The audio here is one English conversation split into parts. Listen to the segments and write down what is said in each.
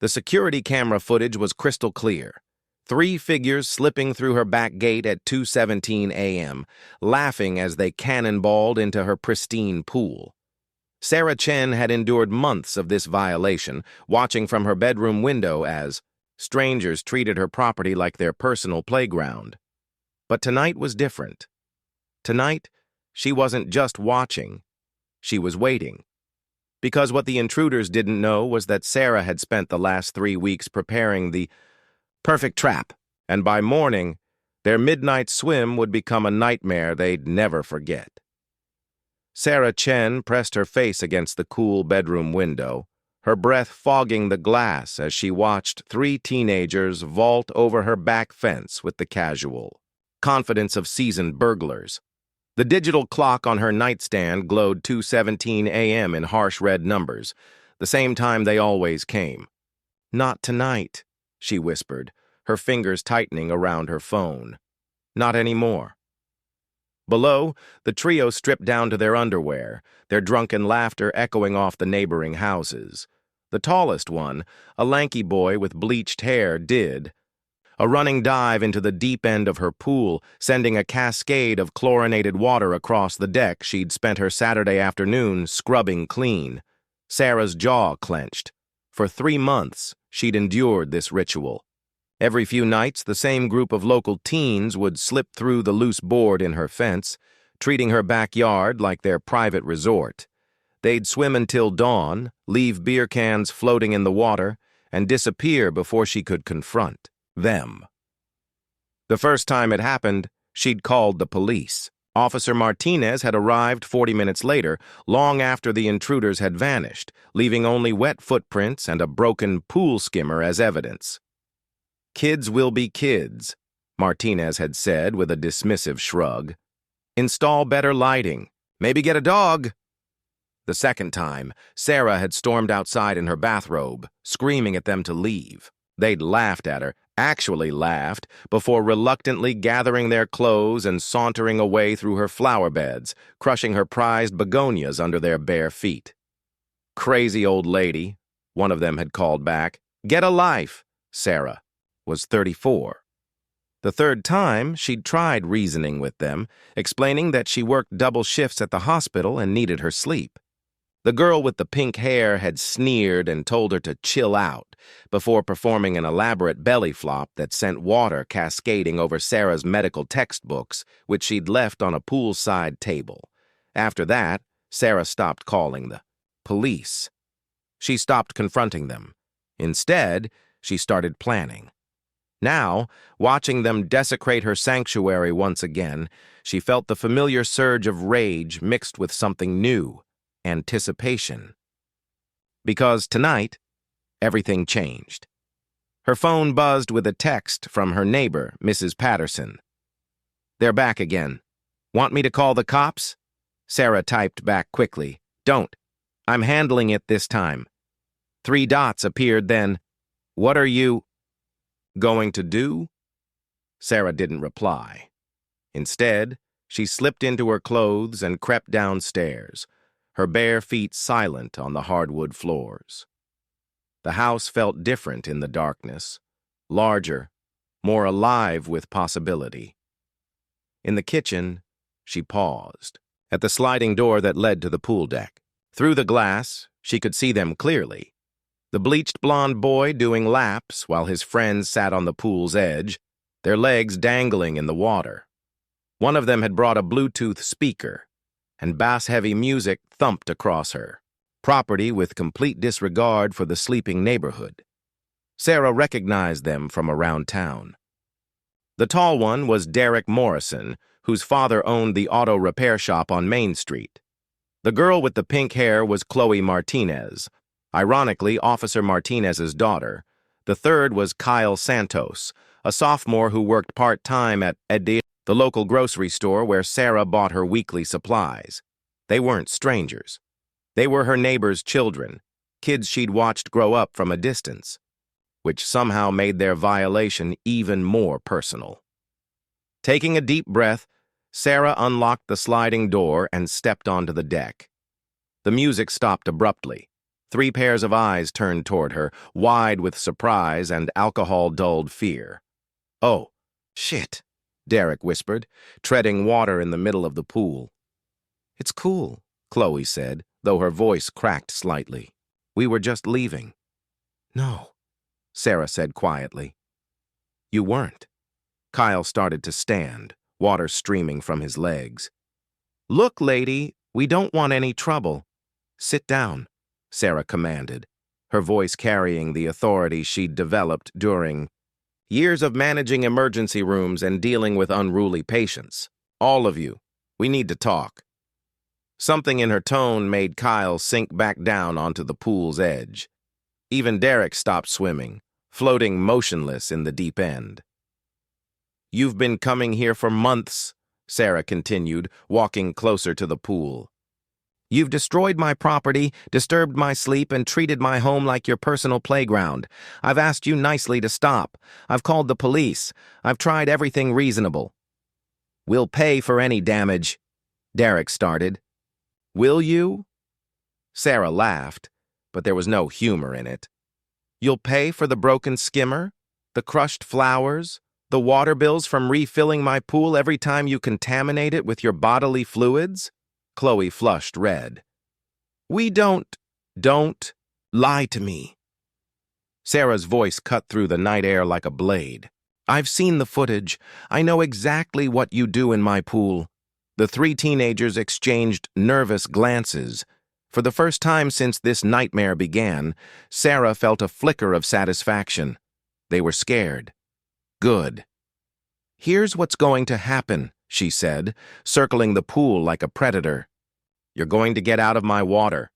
The security camera footage was crystal clear. 3 figures slipping through her back gate at 2:17 a.m., laughing as they cannonballed into her pristine pool. Sarah Chen had endured months of this violation, watching from her bedroom window as strangers treated her property like their personal playground. But tonight was different. Tonight, she wasn't just watching, she was waiting. Because what the intruders didn't know was that Sarah had spent the last 3 weeks preparing the perfect trap, and by morning, their midnight swim would become a nightmare they'd never forget. Sarah Chen pressed her face against the cool bedroom window, her breath fogging the glass as she watched 3 teenagers vault over her back fence with the casual confidence of seasoned burglars. The digital clock on her nightstand glowed 2:17 a.m. in harsh red numbers, the same time they always came. "Not tonight," she whispered, her fingers tightening around her phone. "Not anymore." Below, the trio stripped down to their underwear, their drunken laughter echoing off the neighboring houses. The tallest one, a lanky boy with bleached hair, did a running dive into the deep end of her pool, sending a cascade of chlorinated water across the deck she'd spent her Saturday afternoon scrubbing clean. Sarah's jaw clenched. For 3 months, she'd endured this ritual. Every few nights, the same group of local teens would slip through the loose board in her fence, treating her backyard like their private resort. They'd swim until dawn, leave beer cans floating in the water, and disappear before she could confront them. The first time it happened, she'd called the police. Officer Martinez had arrived 40 minutes later, long after the intruders had vanished, leaving only wet footprints and a broken pool skimmer as evidence. "Kids will be kids," Martinez had said with a dismissive shrug. "Install better lighting. Maybe get a dog." The second time, Sarah had stormed outside in her bathrobe, screaming at them to leave. They'd laughed at her, actually laughed, before reluctantly gathering their clothes and sauntering away through her flower beds, crushing her prized begonias under their bare feet. "Crazy old lady," one of them had called back. "Get a life." Sarah was 34. The third time, she'd tried reasoning with them, explaining that she worked double shifts at the hospital and needed her sleep. The girl with the pink hair had sneered and told her to chill out before performing an elaborate belly flop that sent water cascading over Sarah's medical textbooks, which she'd left on a poolside table. After that, Sarah stopped calling the police. She stopped confronting them. Instead, she started planning. Now, watching them desecrate her sanctuary once again, she felt the familiar surge of rage mixed with something new. Anticipation. Because tonight, everything changed. Her phone buzzed with a text from her neighbor, Mrs. Patterson. "They're back again. Want me to call the cops?" Sarah typed back quickly. "Don't. I'm handling it this time." 3 dots appeared then. "What are you going to do?" Sarah didn't reply. Instead, she slipped into her clothes and crept downstairs, her bare feet silent on the hardwood floors. The house felt different in the darkness, larger, more alive with possibility. In the kitchen, she paused, at the sliding door that led to the pool deck. Through the glass, she could see them clearly. The bleached blonde boy doing laps while his friends sat on the pool's edge, their legs dangling in the water. One of them had brought a Bluetooth speaker, and bass-heavy music thumped across her, property with complete disregard for the sleeping neighborhood. Sarah recognized them from around town. The tall one was Derek Morrison, whose father owned the auto repair shop on Main Street. The girl with the pink hair was Chloe Martinez, ironically Officer Martinez's daughter. The third was Kyle Santos, a sophomore who worked part-time at the local grocery store where Sarah bought her weekly supplies. They weren't strangers. They were her neighbor's children, kids she'd watched grow up from a distance, which somehow made their violation even more personal. Taking a deep breath, Sarah unlocked the sliding door and stepped onto the deck. The music stopped abruptly. 3 pairs of eyes turned toward her, wide with surprise and alcohol-dulled fear. "Oh, shit," Derek whispered, treading water in the middle of the pool. "It's cool," Chloe said, though her voice cracked slightly. "We were just leaving." "No," Sarah said quietly. "You weren't." Kyle started to stand, water streaming from his legs. "Look, lady, we don't want any trouble. Sit down," Sarah commanded, her voice carrying the authority she'd developed during years of managing emergency rooms and dealing with unruly patients. "All of you, we need to talk." Something in her tone made Kyle sink back down onto the pool's edge. Even Derek stopped swimming, floating motionless in the deep end. "You've been coming here for months," Sarah continued, walking closer to the pool. "You've destroyed my property, disturbed my sleep, and treated my home like your personal playground. I've asked you nicely to stop. I've called the police. I've tried everything reasonable." "We'll pay for any damage," Derek started. "Will you?" Sarah laughed, but there was no humor in it. "You'll pay for the broken skimmer, the crushed flowers, the water bills from refilling my pool every time you contaminate it with your bodily fluids?" Chloe flushed red. "We don't lie to me." Sarah's voice cut through the night air like a blade. "I've seen the footage. I know exactly what you do in my pool." The 3 teenagers exchanged nervous glances. For the first time since this nightmare began, Sarah felt a flicker of satisfaction. They were scared. "Good." "Here's what's going to happen," she said, circling the pool like a predator. "You're going to get out of my water.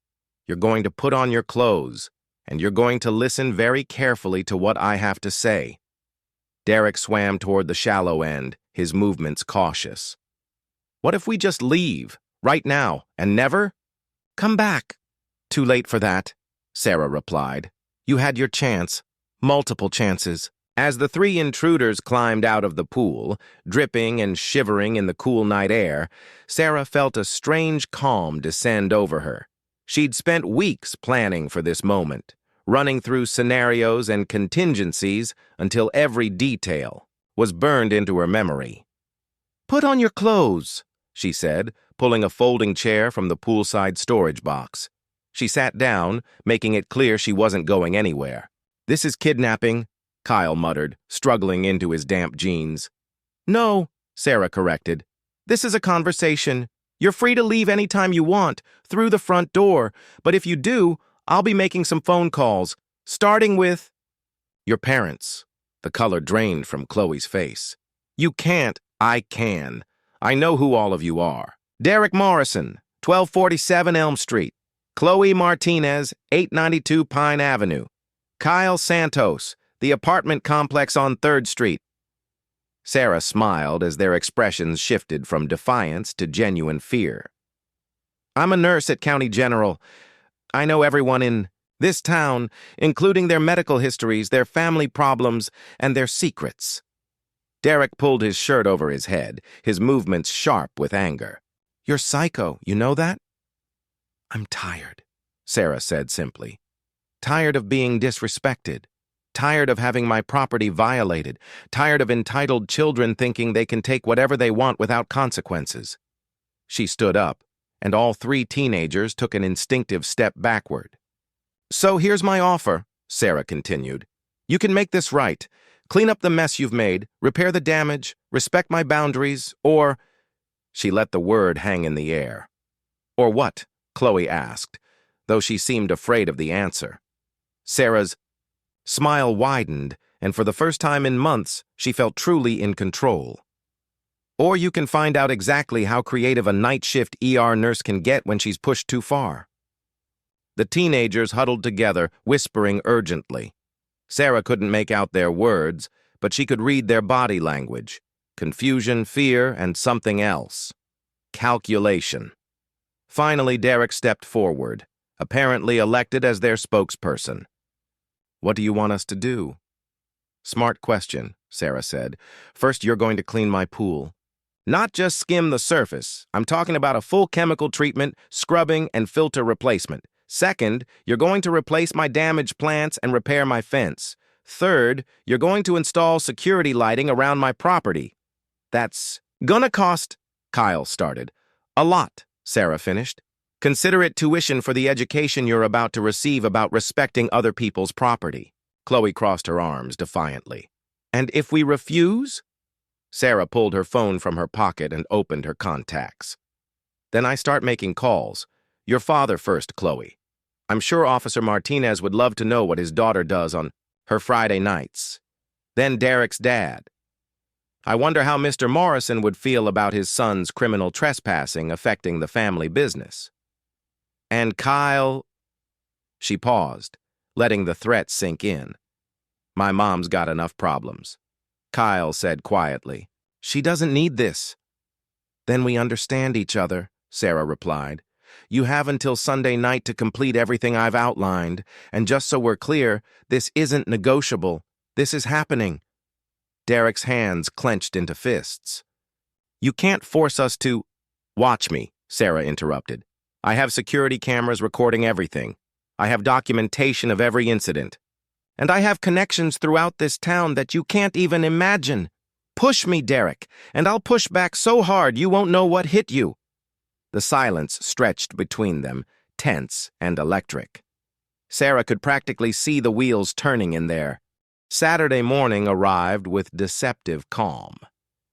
You're going to put on your clothes, and you're going to listen very carefully to what I have to say." Derek swam toward the shallow end, his movements cautious. "What if we just leave, right now, and never?" "Come back." "Too late for that," Sarah replied. "You had your chance, multiple chances." As the 3 intruders climbed out of the pool, dripping and shivering in the cool night air, Sarah felt a strange calm descend over her. She'd spent weeks planning for this moment, running through scenarios and contingencies until every detail was burned into her memory. "Put on your clothes," she said, pulling a folding chair from the poolside storage box. She sat down, making it clear she wasn't going anywhere. "This is kidnapping," Kyle muttered, struggling into his damp jeans. "No," Sarah corrected. "This is a conversation. You're free to leave anytime you want, through the front door, but if you do, I'll be making some phone calls, starting with your parents." The color drained from Chloe's face. "You can't." "I can. I know who all of you are. Derek Morrison, 1247 Elm Street. Chloe Martinez, 892 Pine Avenue. Kyle Santos, the apartment complex on 3rd Street. Sarah smiled as their expressions shifted from defiance to genuine fear. "I'm a nurse at County General. I know everyone in this town, including their medical histories, their family problems, and their secrets." Derek pulled his shirt over his head, his movements sharp with anger. "You're psycho, you know that?" "I'm tired," Sarah said simply. "Tired of being disrespected. Tired of having my property violated. Tired of entitled children thinking they can take whatever they want without consequences." She stood up, and all 3 teenagers took an instinctive step backward. "So here's my offer," Sarah continued. "You can make this right. Clean up the mess you've made, repair the damage, respect my boundaries, or—" She let the word hang in the air. "Or what?" Chloe asked, though she seemed afraid of the answer. Sarah's smile widened, and for the first time in months, she felt truly in control. "Or you can find out exactly how creative a night shift ER nurse can get when she's pushed too far." The teenagers huddled together, whispering urgently. Sarah couldn't make out their words, but she could read their body language. Confusion, fear, and something else. Calculation. Finally, Derek stepped forward, apparently elected as their spokesperson. "What do you want us to do?" "Smart question," Sarah said. "First, you're going to clean my pool. Not just skim the surface. I'm talking about a full chemical treatment, scrubbing, and filter replacement. Second, you're going to replace my damaged plants and repair my fence. Third, you're going to install security lighting around my property. That's gonna cost, Kyle started. A lot, Sarah finished. Consider it tuition for the education you're about to receive about respecting other people's property. Chloe crossed her arms defiantly. And if we refuse? Sarah pulled her phone from her pocket and opened her contacts. Then I start making calls. Your father first, Chloe. I'm sure Officer Martinez would love to know what his daughter does on her Friday nights. Then Derek's dad. I wonder how Mr. Morrison would feel about his son's criminal trespassing affecting the family business. And Kyle... She paused, letting the threat sink in. My mom's got enough problems. Kyle said quietly. She doesn't need this. Then we understand each other, Sarah replied. You have until Sunday night to complete everything I've outlined, and just so we're clear, this isn't negotiable. This is happening. Derek's hands clenched into fists. You can't force us to... Watch me, Sarah interrupted. I have security cameras recording everything. I have documentation of every incident. And I have connections throughout this town that you can't even imagine. Push me, Derek, and I'll push back so hard you won't know what hit you. The silence stretched between them, tense and electric. Sarah could practically see the wheels turning in there. Saturday morning arrived with deceptive calm.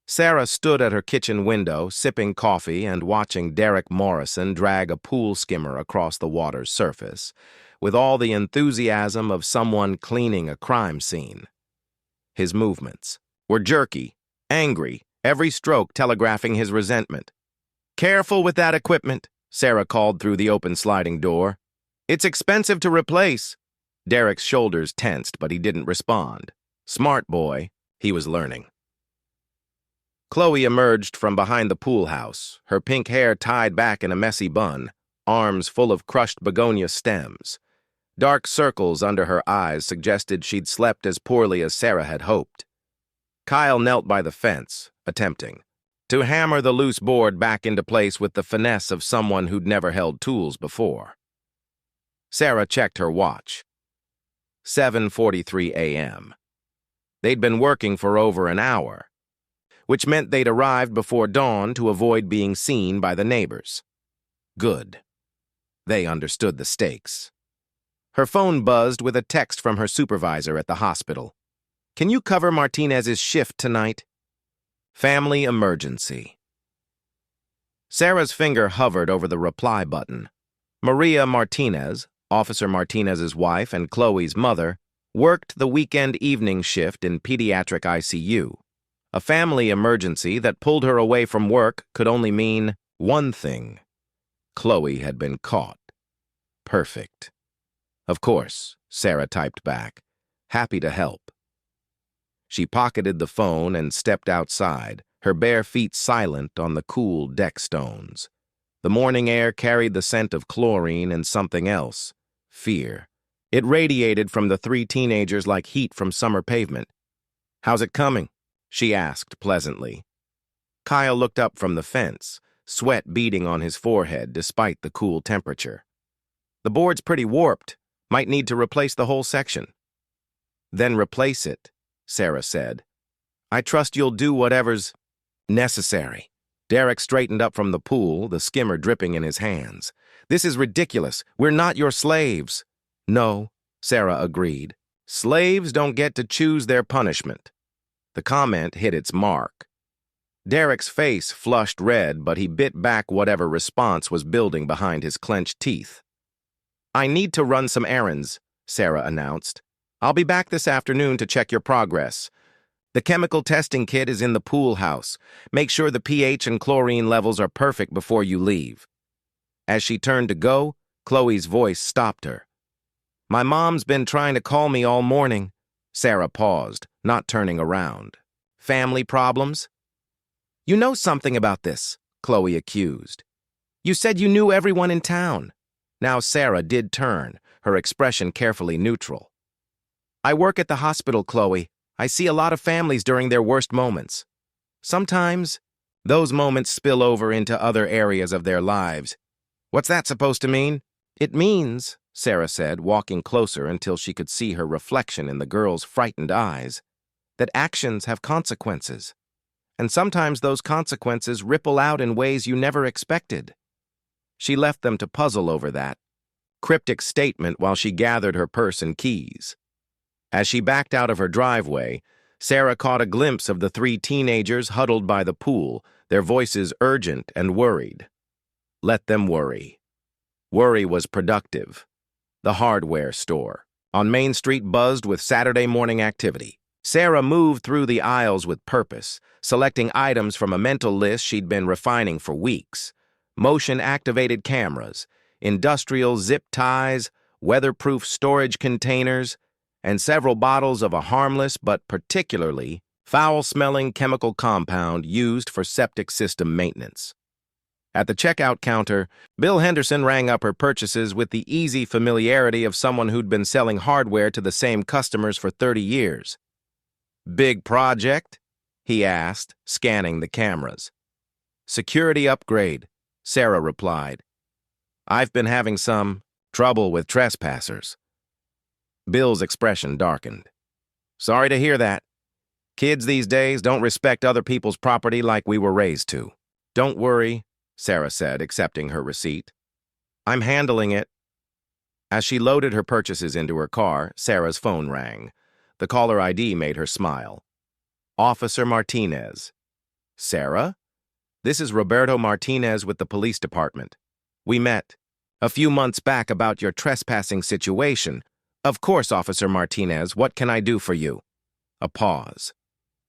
Sarah stood at her kitchen window, sipping coffee and watching Derek Morrison drag a pool skimmer across the water's surface, with all the enthusiasm of someone cleaning a crime scene. His movements were jerky, angry, every stroke telegraphing his resentment. Careful with that equipment, Sarah called through the open sliding door. It's expensive to replace. Derek's shoulders tensed, but he didn't respond. Smart boy, he was learning. Chloe emerged from behind the pool house, her pink hair tied back in a messy bun, arms full of crushed begonia stems. Dark circles under her eyes suggested she'd slept as poorly as Sarah had hoped. Kyle knelt by the fence, attempting to hammer the loose board back into place with the finesse of someone who'd never held tools before. Sarah checked her watch. 7:43 a.m. They'd been working for over an hour, which meant they'd arrived before dawn to avoid being seen by the neighbors. Good. They understood the stakes. Her phone buzzed with a text from her supervisor at the hospital. Can you cover Martinez's shift tonight? Family emergency. Sarah's finger hovered over the reply button. Maria Martinez, Officer Martinez's wife and Chloe's mother, worked the weekend evening shift in pediatric ICU. A family emergency that pulled her away from work could only mean one thing. Chloe had been caught. Perfect. Of course, Sarah typed back, happy to help. She pocketed the phone and stepped outside, her bare feet silent on the cool deck stones. The morning air carried the scent of chlorine and something else, fear. It radiated from the three teenagers like heat from summer pavement. How's it coming? She asked pleasantly. Kyle looked up from the fence, sweat beading on his forehead despite the cool temperature. The board's pretty warped. Might need to replace the whole section. Then replace it, Sarah said. I trust you'll do whatever's necessary. Derek straightened up from the pool, the skimmer dripping in his hands. This is ridiculous. We're not your slaves. No, Sarah agreed. Slaves don't get to choose their punishment. The comment hit its mark. Derek's face flushed red, but he bit back whatever response was building behind his clenched teeth. I need to run some errands, Sarah announced. I'll be back this afternoon to check your progress. The chemical testing kit is in the pool house. Make sure the pH and chlorine levels are perfect before you leave. As she turned to go, Chloe's voice stopped her. My mom's been trying to call me all morning. Sarah paused, not turning around. Family problems? You know something about this, Chloe accused. You said you knew everyone in town. Now Sarah did turn, her expression carefully neutral. I work at the hospital, Chloe. I see a lot of families during their worst moments. Sometimes, those moments spill over into other areas of their lives. What's that supposed to mean? It means, Sarah said, walking closer until she could see her reflection in the girl's frightened eyes, that actions have consequences. And sometimes those consequences ripple out in ways you never expected. She left them to puzzle over that cryptic statement while she gathered her purse and keys. As she backed out of her driveway, Sarah caught a glimpse of the three teenagers huddled by the pool, their voices urgent and worried. Let them worry. Worry was productive. The hardware store on Main Street buzzed with Saturday morning activity. Sarah moved through the aisles with purpose, selecting items from a mental list she'd been refining for weeks. Motion-activated cameras, industrial zip ties, weatherproof storage containers, and several bottles of a harmless but particularly foul-smelling chemical compound used for septic system maintenance. At the checkout counter, Bill Henderson rang up her purchases with the easy familiarity of someone who'd been selling hardware to the same customers for 30 years. "Big project?" he asked, scanning the cameras. "Security upgrade," Sarah replied. "I've been having some trouble with trespassers." Bill's expression darkened. "Sorry to hear that. Kids these days don't respect other people's property like we were raised to." "Don't worry," Sarah said, accepting her receipt. "I'm handling it." As she loaded her purchases into her car, Sarah's phone rang. The caller ID made her smile. "Officer Martinez." "Sarah? This is Roberto Martinez with the police department. We met a few months back about your trespassing situation." "Of course, Officer Martinez. What can I do for you?" A pause.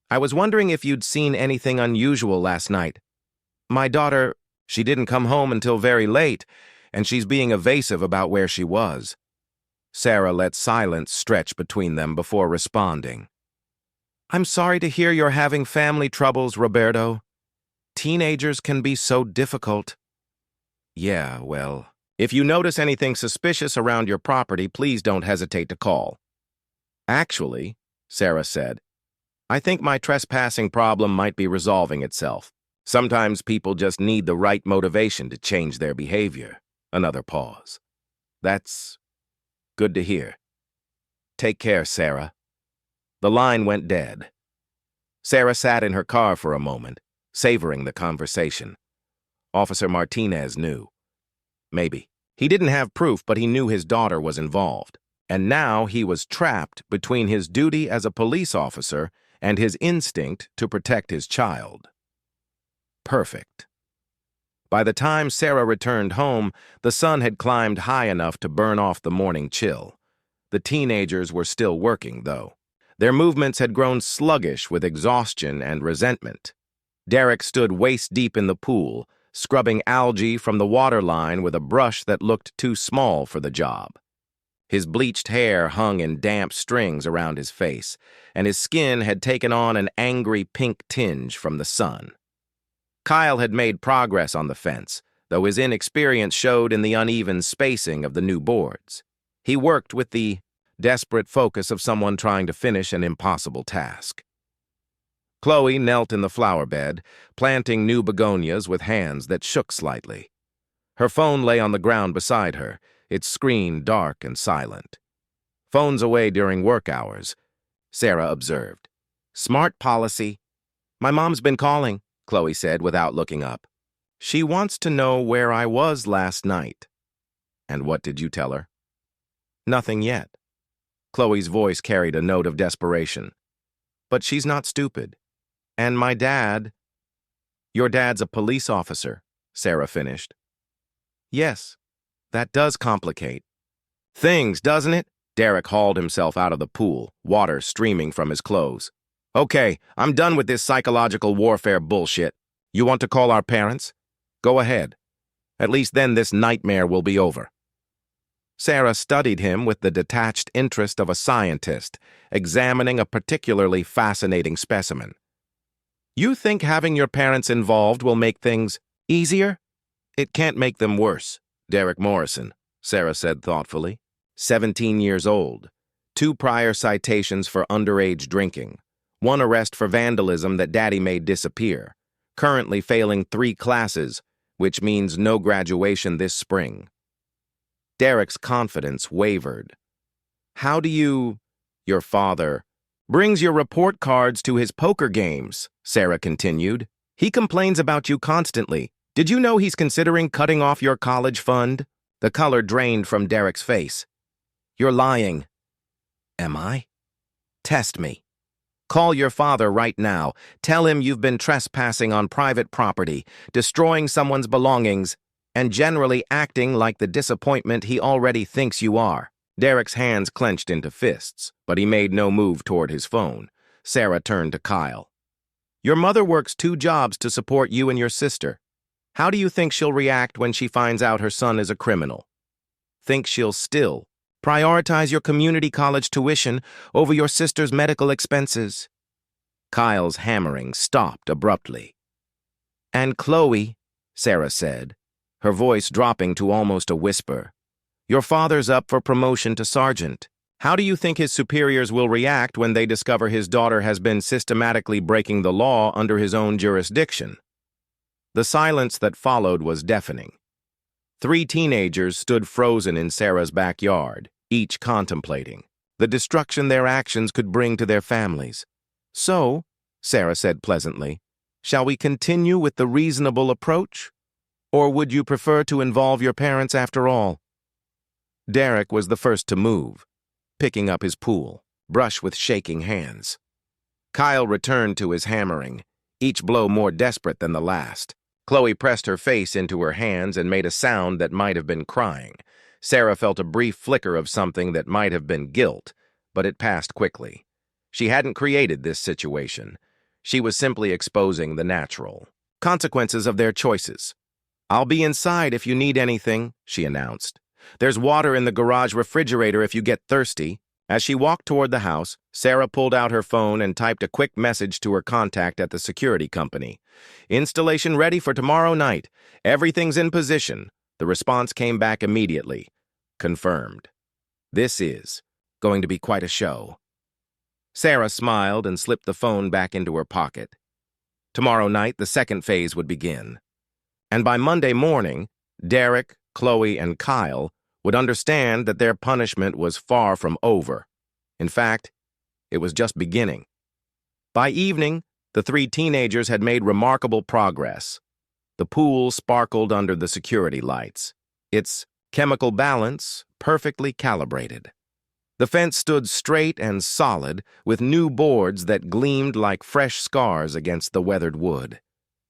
"I was wondering if you'd seen anything unusual last night. My daughter, she didn't come home until very late, and she's being evasive about where she was." Sarah let silence stretch between them before responding. "I'm sorry to hear you're having family troubles, Roberto. Teenagers can be so difficult." "Yeah, well, if you notice anything suspicious around your property, please don't hesitate to call." "Actually," Sarah said, "I think my trespassing problem might be resolving itself. Sometimes people just need the right motivation to change their behavior." Another pause. "That's good to hear. Take care, Sarah." The line went dead. Sarah sat in her car for a moment, savoring the conversation. Officer Martinez knew. Maybe. He didn't have proof, but he knew his daughter was involved. And now he was trapped between his duty as a police officer and his instinct to protect his child. Perfect. By the time Sarah returned home, the sun had climbed high enough to burn off the morning chill. The teenagers were still working, though. Their movements had grown sluggish with exhaustion and resentment. Derek stood waist-deep in the pool, scrubbing algae from the water line with a brush that looked too small for the job. His bleached hair hung in damp strings around his face, and his skin had taken on an angry pink tinge from the sun. Kyle had made progress on the fence, though his inexperience showed in the uneven spacing of the new boards. He worked with the desperate focus of someone trying to finish an impossible task. Chloe knelt in the flower bed, planting new begonias with hands that shook slightly. Her phone lay on the ground beside her, its screen dark and silent. "Phones away during work hours," Sarah observed. "Smart policy." "My mom's been calling," Chloe said without looking up. "She wants to know where I was last night." "And what did you tell her?" "Nothing yet." Chloe's voice carried a note of desperation. "But she's not stupid. And my dad—" "Your dad's a police officer," Sarah finished. "Yes, that does complicate things, doesn't it?" Derek hauled himself out of the pool, water streaming from his clothes. "Okay, I'm done with this psychological warfare bullshit. You want to call our parents? Go ahead. At least then this nightmare will be over." Sarah studied him with the detached interest of a scientist, examining a particularly fascinating specimen. "You think having your parents involved will make things easier?" "It can't make them worse." "Derek Morrison," Sarah said thoughtfully. 17 years old. 2 prior citations for underage drinking. 1 arrest for vandalism that Daddy made disappear. Currently failing 3 classes, which means no graduation this spring. Derek's confidence wavered. How do you... Your father brings your report cards to his poker games, Sarah continued. He complains about you constantly. Did you know he's considering cutting off your college fund? The color drained from Derek's face. You're lying. Am I? Test me. Call your father right now. Tell him you've been trespassing on private property, destroying someone's belongings, and generally acting like the disappointment he already thinks you are. Derek's hands clenched into fists, but he made no move toward his phone. Sarah turned to Kyle. Your mother works 2 jobs to support you and your sister. How do you think she'll react when she finds out her son is a criminal? Think she'll still prioritize your community college tuition over your sister's medical expenses? Kyle's hammering stopped abruptly. And Chloe, Sarah said, her voice dropping to almost a whisper, your father's up for promotion to sergeant. How do you think his superiors will react when they discover his daughter has been systematically breaking the law under his own jurisdiction? The silence that followed was deafening. 3 teenagers stood frozen in Sarah's backyard, each contemplating the destruction their actions could bring to their families. So, Sarah said pleasantly, shall we continue with the reasonable approach? Or would you prefer to involve your parents after all? Derek was the first to move, picking up his pool, brush with shaking hands. Kyle returned to his hammering, each blow more desperate than the last. Chloe pressed her face into her hands and made a sound that might have been crying. Sarah felt a brief flicker of something that might have been guilt, but it passed quickly. She hadn't created this situation. She was simply exposing the natural consequences of their choices. I'll be inside if you need anything, she announced. There's water in the garage refrigerator if you get thirsty. As she walked toward the house, Sarah pulled out her phone and typed a quick message to her contact at the security company. Installation ready for tomorrow night. Everything's in position. The response came back immediately. Confirmed. This is going to be quite a show. Sarah smiled and slipped the phone back into her pocket. Tomorrow night, the second phase would begin. And by Monday morning, Derek, Chloe, and Kyle would understand that their punishment was far from over. In fact, it was just beginning. By evening, the 3 teenagers had made remarkable progress. The pool sparkled under the security lights, its chemical balance perfectly calibrated. The fence stood straight and solid, with new boards that gleamed like fresh scars against the weathered wood.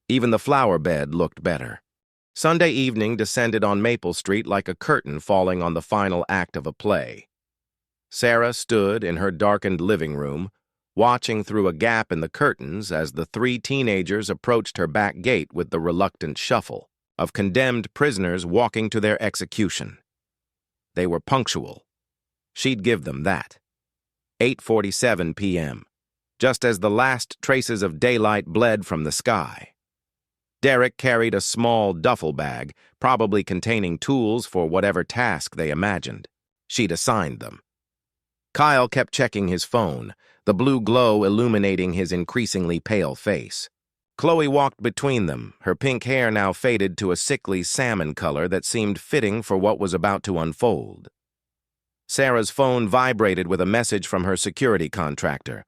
Even the flower bed looked better. Sunday evening descended on Maple Street like a curtain falling on the final act of a play. Sarah stood in her darkened living room, watching through a gap in the curtains as the 3 teenagers approached her back gate with the reluctant shuffle of condemned prisoners walking to their execution. They were punctual. She'd give them that. 8:47 p.m., just as the last traces of daylight bled from the sky. Derek carried a small duffel bag, probably containing tools for whatever task they imagined. She'd assigned them. Kyle kept checking his phone, the blue glow illuminating his increasingly pale face. Chloe walked between them, her pink hair now faded to a sickly salmon color that seemed fitting for what was about to unfold. Sarah's phone vibrated with a message from her security contractor.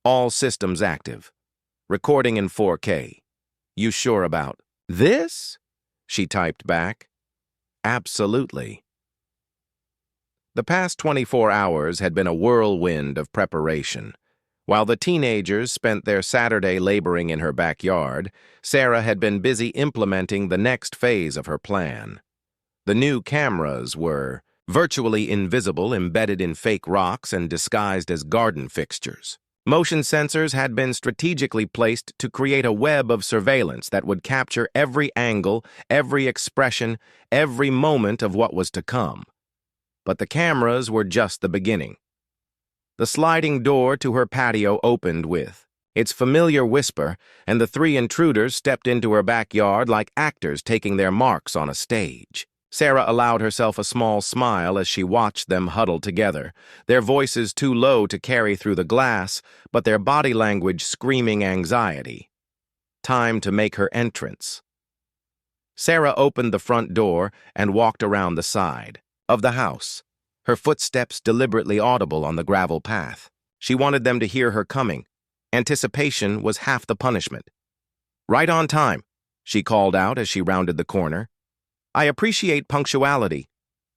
All systems active. Recording in 4K. You sure about this? She typed back. Absolutely. The past 24 hours had been a whirlwind of preparation. While the teenagers spent their Saturday laboring in her backyard, Sarah had been busy implementing the next phase of her plan. The new cameras were virtually invisible, embedded in fake rocks and disguised as garden fixtures. Motion sensors had been strategically placed to create a web of surveillance that would capture every angle, every expression, every moment of what was to come. But the cameras were just the beginning. The sliding door to her patio opened with its familiar whisper, and the 3 intruders stepped into her backyard like actors taking their marks on a stage. Sarah allowed herself a small smile as she watched them huddle together, their voices too low to carry through the glass, but their body language screaming anxiety. Time to make her entrance. Sarah opened the front door and walked around the side. of the house, her footsteps deliberately audible on the gravel path. She wanted them to hear her coming. Anticipation was half the punishment. "Right on time," she called out as she rounded the corner. "I appreciate punctuality."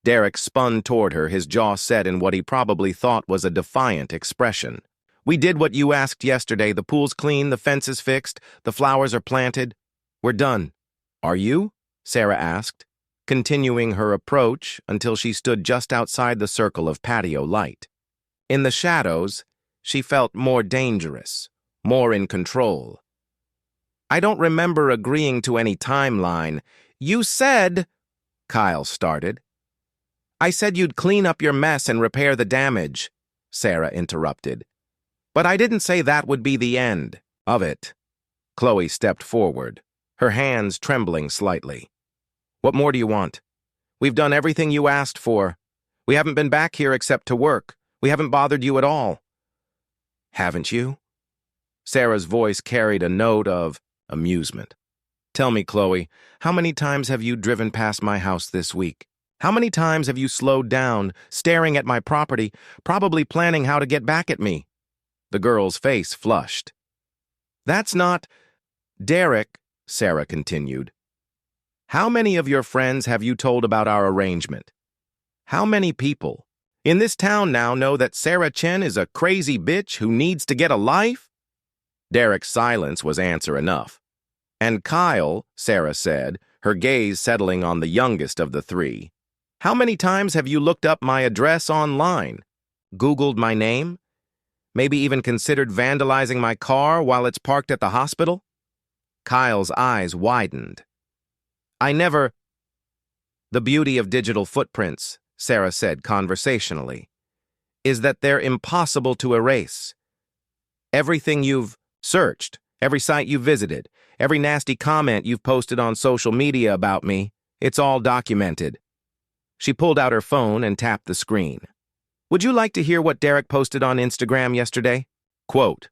Derek spun toward her, his jaw set in what he probably thought was a defiant expression. "We did what you asked yesterday. The pool's clean, the fence is fixed, the flowers are planted. We're done." "Are you?" Sarah asked, continuing her approach until she stood just outside the circle of patio light. In the shadows, she felt more dangerous, more in control. "I don't remember agreeing to any timeline." "You said," Kyle started. "I said you'd clean up your mess and repair the damage," Sarah interrupted. "But I didn't say that would be the end of it." Chloe stepped forward, her hands trembling slightly. "What more do you want? We've done everything you asked for. We haven't been back here except to work. We haven't bothered you at all." "Haven't you?" Sarah's voice carried a note of amusement. "Tell me, Chloe, how many times have you driven past my house this week? How many times have you slowed down, staring at my property, probably planning how to get back at me?" The girl's face flushed. "That's not—" "Derek," Sarah continued, "how many of your friends have you told about our arrangement? How many people in this town now know that Sarah Chen is a crazy bitch who needs to get a life?" Derek's silence was answer enough. "And Kyle," Sarah said, her gaze settling on the youngest of the three, "how many times have you looked up my address online? Googled my name? Maybe even considered vandalizing my car while it's parked at the hospital?" Kyle's eyes widened. "I never—" "The beauty of digital footprints," Sarah said conversationally, "is that they're impossible to erase. Everything you've searched, every site you've visited, every nasty comment you've posted on social media about me, it's all documented." She pulled out her phone and tapped the screen. "Would you like to hear what Derek posted on Instagram yesterday?" Quote,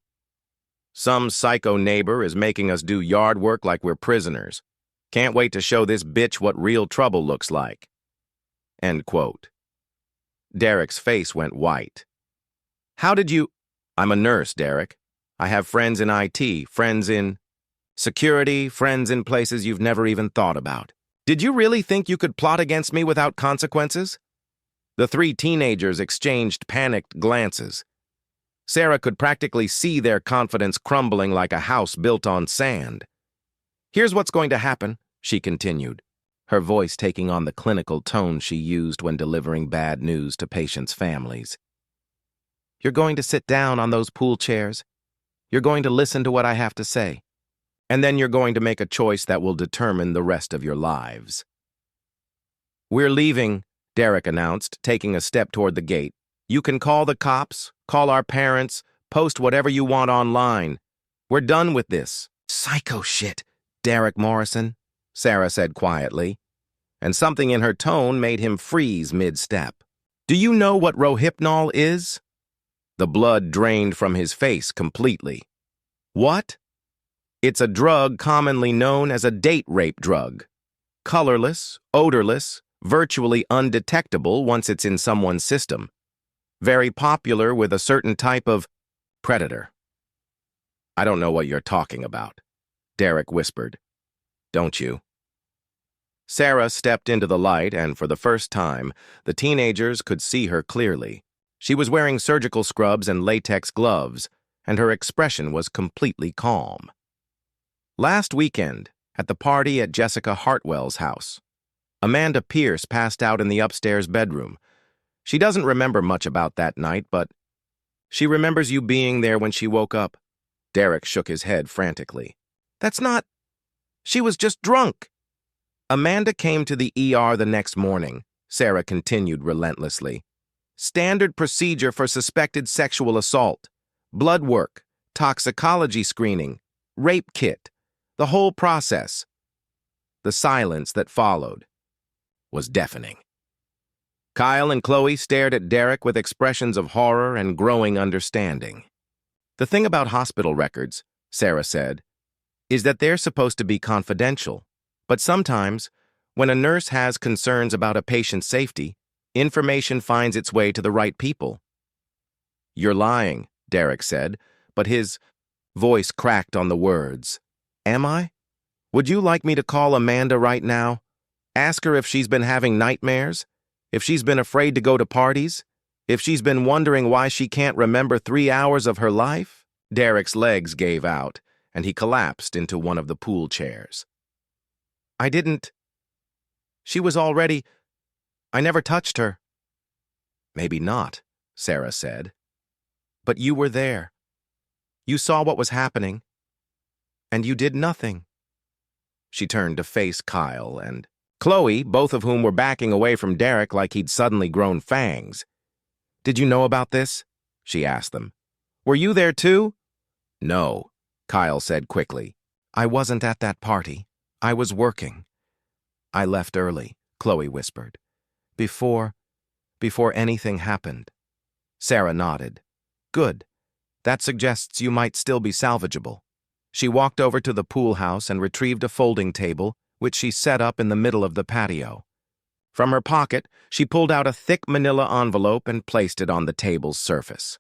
"Some psycho neighbor is making us do yard work like we're prisoners. Can't wait to show this bitch what real trouble looks like." End quote. Derek's face went white. "How did you—" "I'm a nurse, Derek. I have friends in IT, friends in security, friends in places you've never even thought about. Did you really think you could plot against me without consequences?" The three teenagers exchanged panicked glances. Sarah could practically see their confidence crumbling like a house built on sand. "Here's what's going to happen," she continued, her voice taking on the clinical tone she used when delivering bad news to patients' families. "You're going to sit down on those pool chairs. You're going to listen to what I have to say. And then you're going to make a choice that will determine the rest of your lives." "We're leaving," Derek announced, taking a step toward the gate. "You can call the cops, call our parents, post whatever you want online. We're done with this." "Psycho shit, Derek Morrison," Sarah said quietly, and something in her tone made him freeze mid-step. "Do you know what Rohypnol is?" The blood drained from his face completely. "What?" "It's a drug commonly known as a date rape drug. Colorless, odorless, virtually undetectable once it's in someone's system. Very popular with a certain type of predator." "I don't know what you're talking about," Derek whispered. "Don't you?" Sarah stepped into the light, and for the first time, the teenagers could see her clearly. She was wearing surgical scrubs and latex gloves, and her expression was completely calm. Last weekend, at the party at Jessica Hartwell's house, Amanda Pierce passed out in the upstairs bedroom. She doesn't remember much about that night, but she remembers you being there when she woke up. Derek shook his head frantically. "That's not... She was just drunk." "Amanda came to the ER the next morning," Sarah continued relentlessly. "Standard procedure for suspected sexual assault. Blood work, toxicology screening, rape kit, the whole process." The silence that followed was deafening. Kyle and Chloe stared at Derek with expressions of horror and growing understanding. "The thing about hospital records," Sarah said, "is that they're supposed to be confidential. But sometimes, when a nurse has concerns about a patient's safety, Information finds its way to the right people. You're lying, Derek said, but his voice cracked on the words. Am I? Would you like me to call Amanda right now? Ask her if she's been having nightmares? If she's been afraid to go to parties? If she's been wondering why she can't remember 3 hours of her life? Derek's legs gave out, and he collapsed into one of the pool chairs. I didn't. She was already. I never touched her. Maybe not, Sarah said. But you were there. You saw what was happening. And you did nothing. She turned to face Kyle and Chloe, both of whom were backing away from Derek like he'd suddenly grown fangs. Did you know about this? She asked them. Were you there too? No, Kyle said quickly. I wasn't at that party. I was working. I left early, Chloe whispered. Before anything happened. Sarah nodded. Good. That suggests you might still be salvageable. She walked over to the pool house and retrieved a folding table, which she set up in the middle of the patio. From her pocket, she pulled out a thick manila envelope and placed it on the table's surface.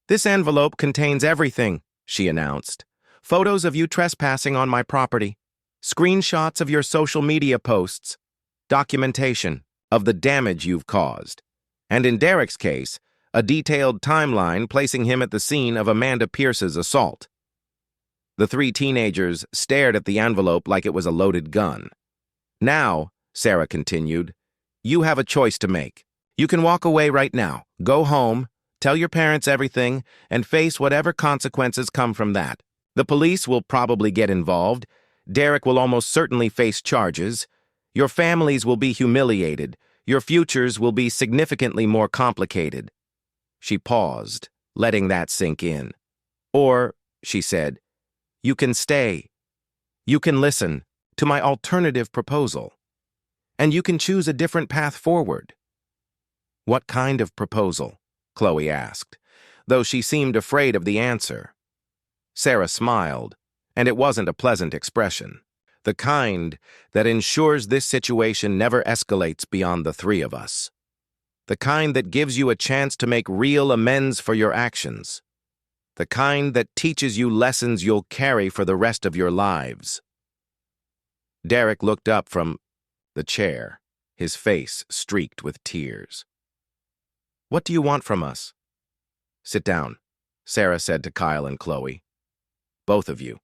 This envelope contains everything, she announced. Photos of you trespassing on my property, screenshots of your social media posts, documentation of the damage you've caused, and in Derek's case, a detailed timeline placing him at the scene of Amanda Pierce's assault. The 3 teenagers stared at the envelope like it was a loaded gun. Now, Sarah continued, you have a choice to make. You can walk away right now, go home, tell your parents everything, and face whatever consequences come from that. The police will probably get involved. Derek will almost certainly face charges. Your families will be humiliated. Your futures will be significantly more complicated. She paused, letting that sink in. Or, she said, you can stay. You can listen to my alternative proposal. And you can choose a different path forward. What kind of proposal? Chloe asked, though she seemed afraid of the answer. Sarah smiled, and it wasn't a pleasant expression. The kind that ensures this situation never escalates beyond the 3 of us. The kind that gives you a chance to make real amends for your actions. The kind that teaches you lessons you'll carry for the rest of your lives. Derek looked up from the chair, his face streaked with tears. What do you want from us? Sit down, Sarah said to Kyle and Chloe. Both of you.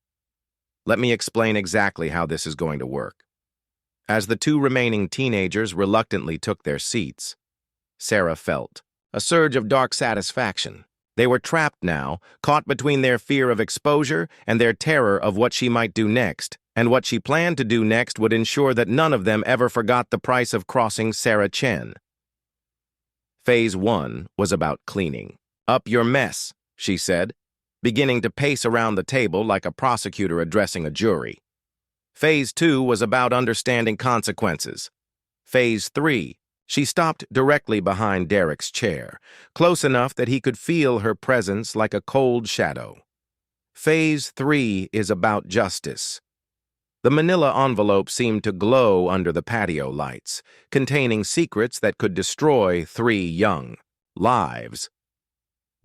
Let me explain exactly how this is going to work. As the 2 remaining teenagers reluctantly took their seats, Sarah felt a surge of dark satisfaction. They were trapped now, caught between their fear of exposure and their terror of what she might do next, and what she planned to do next would ensure that none of them ever forgot the price of crossing Sarah Chen. Phase 1 was about cleaning up your mess, she said, beginning to pace around the table like a prosecutor addressing a jury. Phase 2 was about understanding consequences. Phase 3, she stopped directly behind Derek's chair, close enough that he could feel her presence like a cold shadow. Phase 3 is about justice. The manila envelope seemed to glow under the patio lights, containing secrets that could destroy 3 young lives.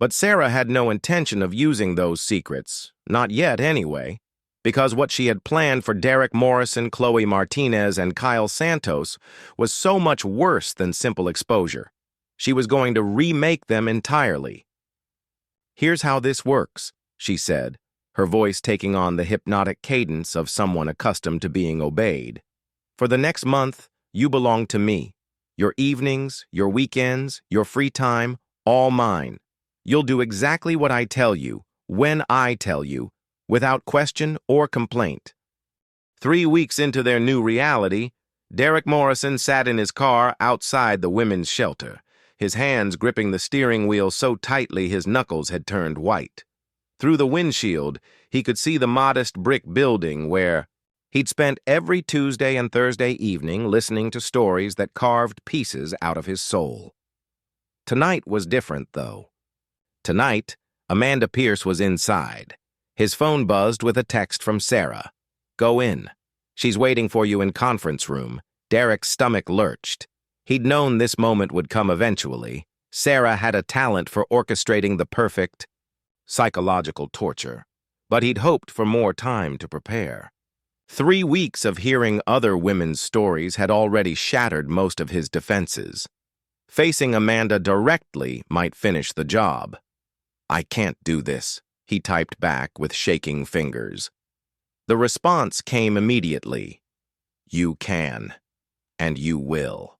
But Sarah had no intention of using those secrets, not yet anyway, because what she had planned for Derek Morrison, Chloe Martinez, and Kyle Santos was so much worse than simple exposure. She was going to remake them entirely. Here's how this works, she said, her voice taking on the hypnotic cadence of someone accustomed to being obeyed. For the next month, you belong to me. Your evenings, your weekends, your free time, all mine. You'll do exactly what I tell you, when I tell you, without question or complaint. 3 weeks into their new reality, Derek Morrison sat in his car outside the women's shelter, his hands gripping the steering wheel so tightly his knuckles had turned white. Through the windshield, he could see the modest brick building where he'd spent every Tuesday and Thursday evening listening to stories that carved pieces out of his soul. Tonight was different, though. Tonight, Amanda Pierce was inside. His phone buzzed with a text from Sarah. Go in. She's waiting for you in conference room. Derek's stomach lurched. He'd known this moment would come eventually. Sarah had a talent for orchestrating the perfect psychological torture, but he'd hoped for more time to prepare. 3 weeks of hearing other women's stories had already shattered most of his defenses. Facing Amanda directly might finish the job. "I can't do this," he typed back with shaking fingers. The response came immediately. "You can, and you will."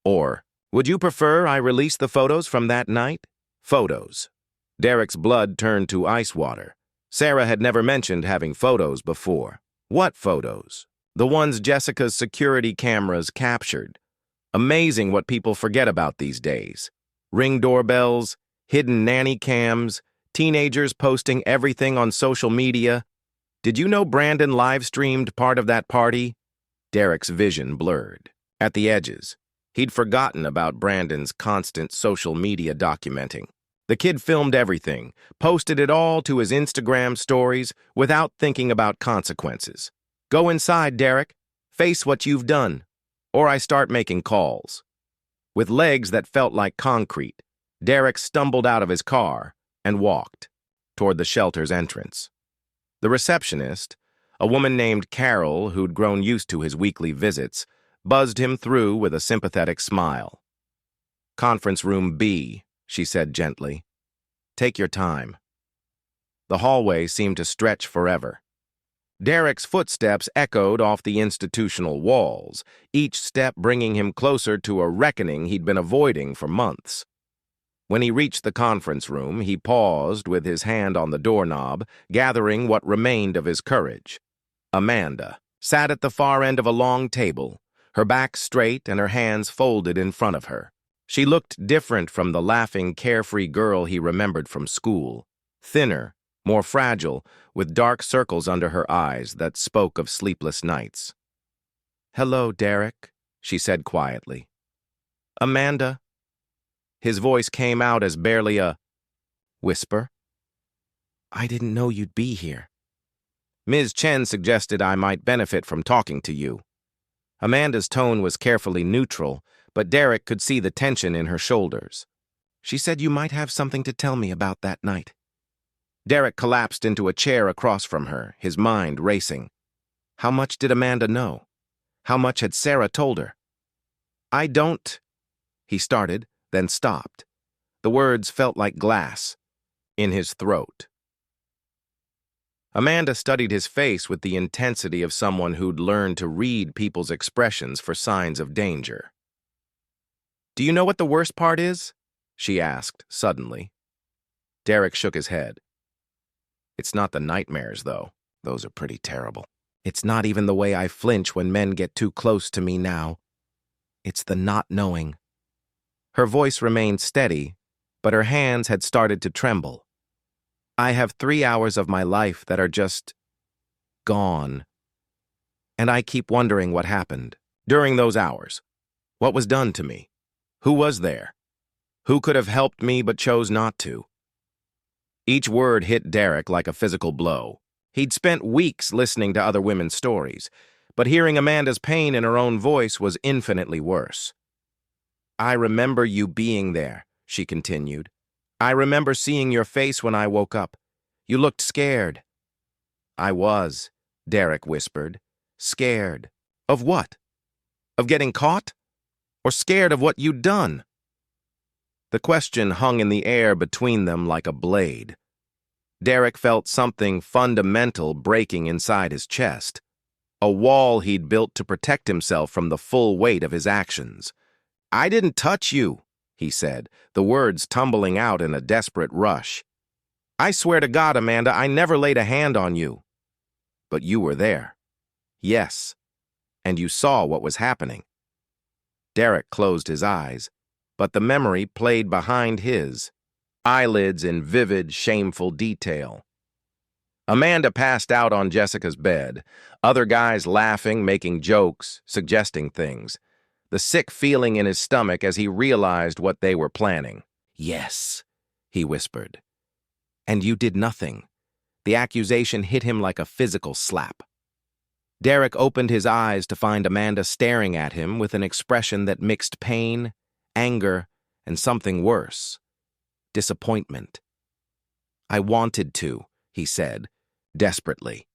Or, "Would you prefer I release the photos from that night?" Photos. Derek's blood turned to ice water. Sarah had never mentioned having photos before. What photos? The ones Jessica's security cameras captured. Amazing what people forget about these days. Ring doorbells, hidden nanny cams, teenagers posting everything on social media. Did you know Brandon live-streamed part of that party? Derek's vision blurred. At the edges, he'd forgotten about Brandon's constant social media documenting. The kid filmed everything, posted it all to his Instagram stories without thinking about consequences. "Go inside, Derek. Face what you've done. Or I start making calls." With legs that felt like concrete, Derek stumbled out of his car and walked toward the shelter's entrance. The receptionist, a woman named Carol who'd grown used to his weekly visits, buzzed him through with a sympathetic smile. "Conference room B," she said gently. "Take your time." The hallway seemed to stretch forever. Derek's footsteps echoed off the institutional walls, each step bringing him closer to a reckoning he'd been avoiding for months. When he reached the conference room, he paused with his hand on the doorknob, gathering what remained of his courage. Amanda sat at the far end of a long table, her back straight and her hands folded in front of her. She looked different from the laughing, carefree girl he remembered from school. Thinner, more fragile, with dark circles under her eyes that spoke of sleepless nights. "Hello, Derek," she said quietly. "Amanda." His voice came out as barely a whisper. "I didn't know you'd be here. Ms. Chen suggested I might benefit from talking to you." Amanda's tone was carefully neutral, but Derek could see the tension in her shoulders. "She said you might have something to tell me about that night." Derek collapsed into a chair across from her, his mind racing. How much did Amanda know? How much had Sarah told her? "I don't," he started, then stopped. The words felt like glass in his throat. Amanda studied his face with the intensity of someone who'd learned to read people's expressions for signs of danger. "Do you know what the worst part is?" she asked, suddenly. Derek shook his head. "It's not the nightmares, though. Those are pretty terrible. It's not even the way I flinch when men get too close to me now. It's the not knowing." Her voice remained steady, but her hands had started to tremble. "I have 3 hours of my life that are just gone. And I keep wondering what happened during those hours. What was done to me? Who was there? Who could have helped me but chose not to?" Each word hit Derek like a physical blow. He'd spent weeks listening to other women's stories, but hearing Amanda's pain in her own voice was infinitely worse. "I remember you being there," she continued. "I remember seeing your face when I woke up. You looked scared." "I was," Derek whispered. "Scared. Of what? Of getting caught? Or scared of what you'd done?" The question hung in the air between them like a blade. Derek felt something fundamental breaking inside his chest, a wall he'd built to protect himself from the full weight of his actions. "I didn't touch you," he said, the words tumbling out in a desperate rush. "I swear to God, Amanda, I never laid a hand on you." "But you were there." "Yes, and you saw what was happening." Derek closed his eyes, but the memory played behind his, eyelids in vivid, shameful detail. Amanda passed out on Jessica's bed, other guys laughing, making jokes, suggesting things. The sick feeling in his stomach as he realized what they were planning. "Yes," he whispered. "And you did nothing." The accusation hit him like a physical slap. Derek opened his eyes to find Amanda staring at him with an expression that mixed pain, anger, and something worse, disappointment. "I wanted to," he said, desperately.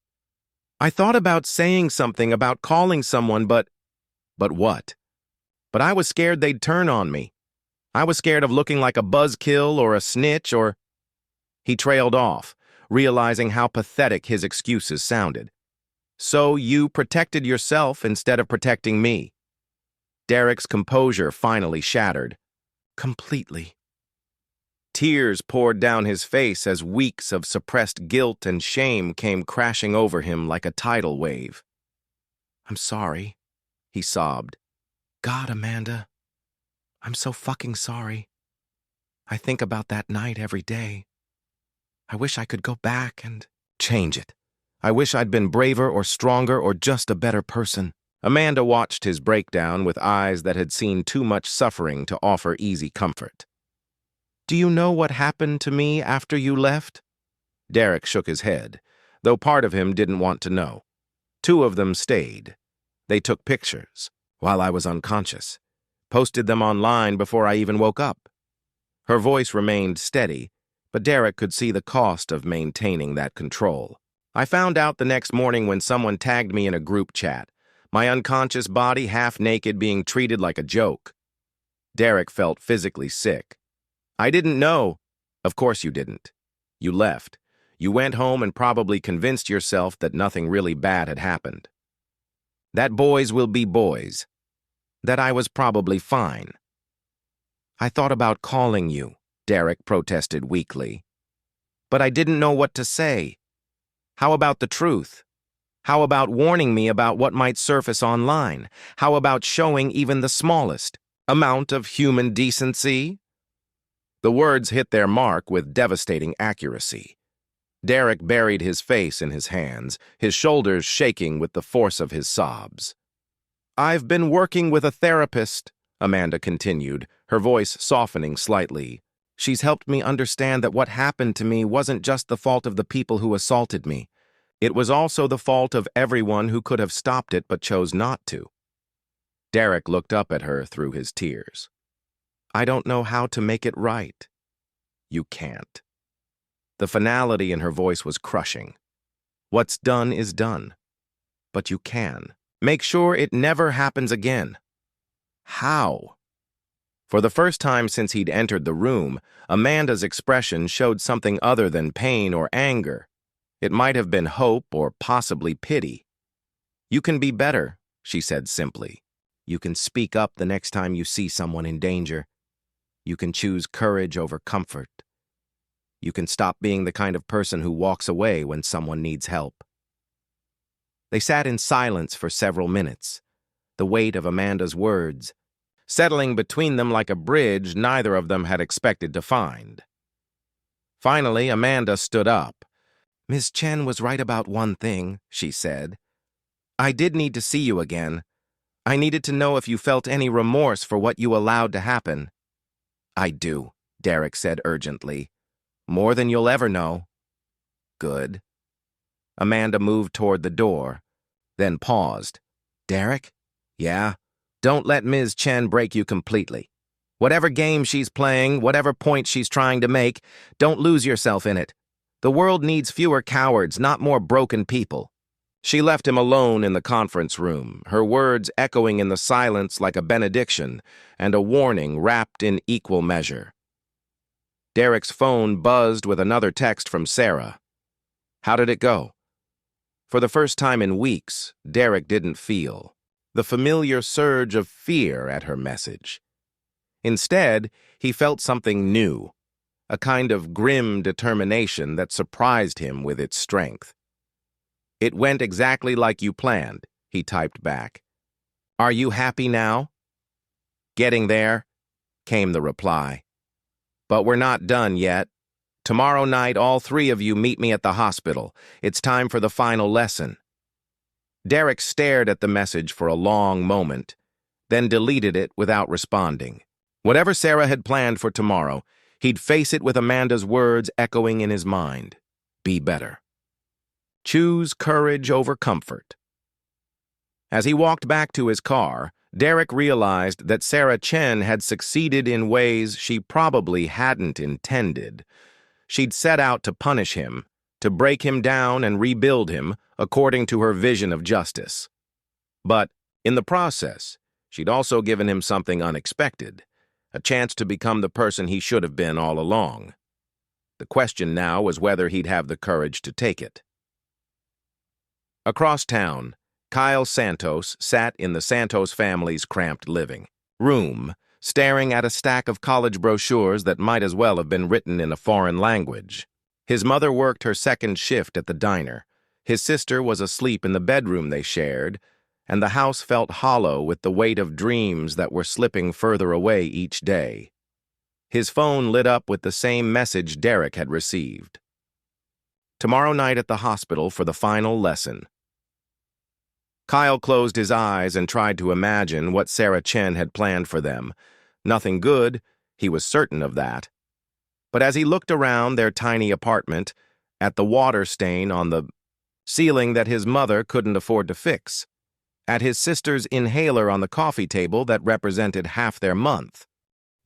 "I thought about saying something, about calling someone, but what? But I was scared they'd turn on me. I was scared of looking like a buzzkill or a snitch or—" He trailed off, realizing how pathetic his excuses sounded. "So you protected yourself instead of protecting me." Derek's composure finally shattered. Completely. Tears poured down his face as weeks of suppressed guilt and shame came crashing over him like a tidal wave. "I'm sorry," he sobbed. "God, Amanda, I'm so fucking sorry. I think about that night every day. I wish I could go back and change it. I wish I'd been braver or stronger or just a better person." Amanda watched his breakdown with eyes that had seen too much suffering to offer easy comfort. "Do you know what happened to me after you left?" Derek shook his head, though part of him didn't want to know. Two of them stayed. They took pictures, while I was unconscious, posted them online before I even woke up. Her voice remained steady, but Derek could see the cost of maintaining that control. "I found out the next morning when someone tagged me in a group chat, my unconscious body half naked being treated like a joke." Derek felt physically sick. "I didn't know." "Of course you didn't. You left. You went home and probably convinced yourself that nothing really bad had happened. That boys will be boys. That I was probably fine." "I thought about calling you," Derek protested weakly. "But I didn't know what to say. How about the truth? How about warning me about what might surface online? How about showing even the smallest amount of human decency?" The words hit their mark with devastating accuracy. Derek buried his face in his hands, his shoulders shaking with the force of his sobs. "I've been working with a therapist," Amanda continued, her voice softening slightly. "She's helped me understand that what happened to me wasn't just the fault of the people who assaulted me. It was also the fault of everyone who could have stopped it but chose not to." Derek looked up at her through his tears. "I don't know how to make it right." "You can't." The finality in her voice was crushing. "What's done is done. But you can. Make sure it never happens again." "How?" For the first time since he'd entered the room, Amanda's expression showed something other than pain or anger. It might have been hope or possibly pity. "You can be better," she said simply. "You can speak up the next time you see someone in danger. You can choose courage over comfort. You can stop being the kind of person who walks away when someone needs help." They sat in silence for several minutes, the weight of Amanda's words settling between them like a bridge neither of them had expected to find. Finally, Amanda stood up. "Ms. Chen was right about one thing," she said. "I did need to see you again. I needed to know if you felt any remorse for what you allowed to happen." "I do," Derek said urgently. "More than you'll ever know." "Good." Amanda moved toward the door, then paused. "Derek?" "Yeah? Don't let Ms. Chen break you completely. Whatever game she's playing, whatever point she's trying to make, don't lose yourself in it. The world needs fewer cowards, not more broken people." She left him alone in the conference room, her words echoing in the silence like a benediction and a warning wrapped in equal measure. Derek's phone buzzed with another text from Sarah. How did it go? For the first time in weeks, Derek didn't feel the familiar surge of fear at her message. Instead, he felt something new, a kind of grim determination that surprised him with its strength. "It went exactly like you planned," he typed back. "Are you happy now?" "Getting there," came the reply. "But we're not done yet. Tomorrow night, all three of you meet me at the hospital. It's time for the final lesson." Derek stared at the message for a long moment, then deleted it without responding. Whatever Sarah had planned for tomorrow, he'd face it with Amanda's words echoing in his mind. Be better. Choose courage over comfort. As he walked back to his car, Derek realized that Sarah Chen had succeeded in ways she probably hadn't intended. She'd set out to punish him, to break him down and rebuild him according to her vision of justice. But, in the process, she'd also given him something unexpected, a chance to become the person he should have been all along. The question now was whether he'd have the courage to take it. Across town, Kyle Santos sat in the Santos family's cramped living room, staring at a stack of college brochures that might as well have been written in a foreign language. His mother worked her second shift at the diner. His sister was asleep in the bedroom they shared, and the house felt hollow with the weight of dreams that were slipping further away each day. His phone lit up with the same message Derek had received. Tomorrow night at the hospital for the final lesson. Kyle closed his eyes and tried to imagine what Sarah Chen had planned for them. Nothing good, he was certain of that. But as he looked around their tiny apartment, at the water stain on the ceiling that his mother couldn't afford to fix, at his sister's inhaler on the coffee table that represented half their month,